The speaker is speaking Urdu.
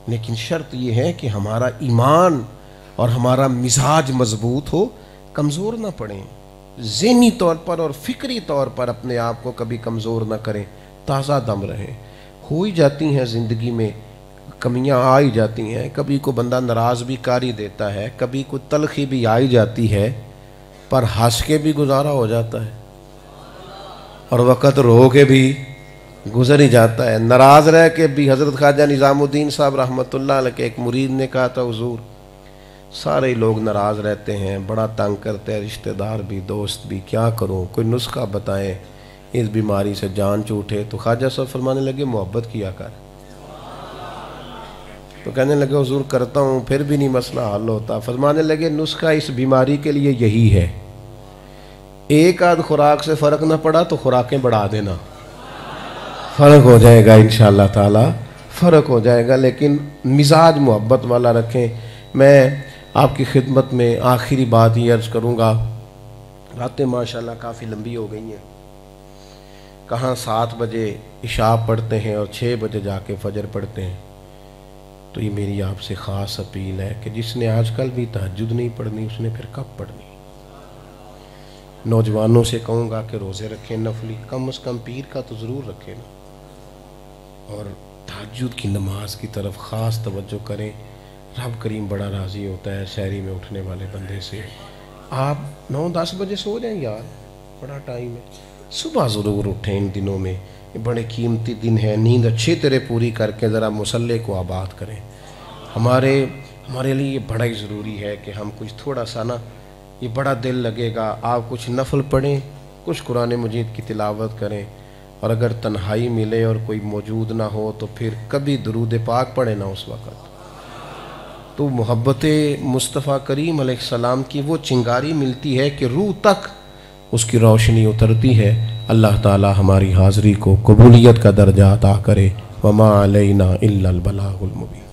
لیکن شرط یہ ہے کہ ہمارا ایمان اور ہمارا مزاج مضبوط ہو، کمزور نہ پڑیں، ذہنی طور پر اور فکری طور پر اپنے آپ کو کبھی کمزور نہ کریں، تازہ دم رہیں۔ ہو ہی جاتی ہیں زندگی میں کمیاں، آ ہی جاتی ہیں، کبھی کو بندہ ناراض بھی کر ہی دیتا ہے، کبھی کوئی تلخی بھی آ ہی جاتی ہے، پر ہنس کے بھی گزارا ہو جاتا ہے اور وقت رو کے بھی گزر ہی جاتا ہے۔ ناراض رہ کے بھی حضرت خواجہ نظام الدین صاحب رحمۃ اللہ علیہ کے ایک مرید نے کہا تھا، حضور سارے لوگ ناراض رہتے ہیں، بڑا تنگ کرتے ہیں، رشتہ دار بھی دوست بھی، کیا کروں، کوئی نسخہ بتائیں اس بیماری سے جان چھوٹے۔ تو خواجہ صاحب فرمانے لگے محبت کیا کر۔ تو کہنے لگے حضور کرتا ہوں پھر بھی نہیں مسئلہ حل ہوتا۔ فرمانے لگے نسخہ اس بیماری کے لیے یہی ہے، ایک آدھ خوراک سے فرق نہ پڑا تو خوراکیں بڑھا دینا، فرق ہو جائے گا انشاءاللہ تعالی، فرق ہو جائے گا۔ لیکن مزاج محبت والا رکھیں۔ میں آپ کی خدمت میں آخری بات یہ عرض کروں گا، راتیں ماشاءاللہ کافی لمبی ہو گئی ہیں، کہاں 7 بجے عشاء پڑھتے ہیں اور 6 بجے جا کے فجر پڑھتے ہیں۔ تو یہ میری آپ سے خاص اپیل ہے کہ جس نے آج کل بھی تہجد نہیں پڑھنی اس نے پھر کب پڑھنی۔ نوجوانوں سے کہوں گا کہ روزے رکھیں نفلی، کم از کم پیر کا تو ضرور رکھیں نا، اور تہجد کی نماز کی طرف خاص توجہ کریں۔ رب کریم بڑا راضی ہوتا ہے سحری میں اٹھنے والے بندے سے۔ آپ 9-10 بجے سو جائیں یار، بڑا ٹائم ہے، صبح ضرور اٹھیں ان دنوں میں، یہ بڑے قیمتی دن ہے، نیند اچھی طرح پوری کر کے ذرا مصلے کو آباد کریں۔ ہمارے لیے یہ بڑا ہی ضروری ہے کہ ہم کچھ تھوڑا سا نا، یہ بڑا دل لگے گا، آپ کچھ نفل پڑھیں، کچھ قرآن مجید کی تلاوت کریں، اور اگر تنہائی ملے اور کوئی موجود نہ ہو تو پھر کبھی درود پاک پڑھیں نا اس وقت، تو محبت مصطفیٰ کریم علیہ السلام کی وہ چنگاری ملتی ہے کہ روح تک اس کی روشنی اترتی ہے۔ اللہ تعالی ہماری حاضری کو قبولیت کا درجہ عطا کرے۔ وما علینا الا البلاغ المبین۔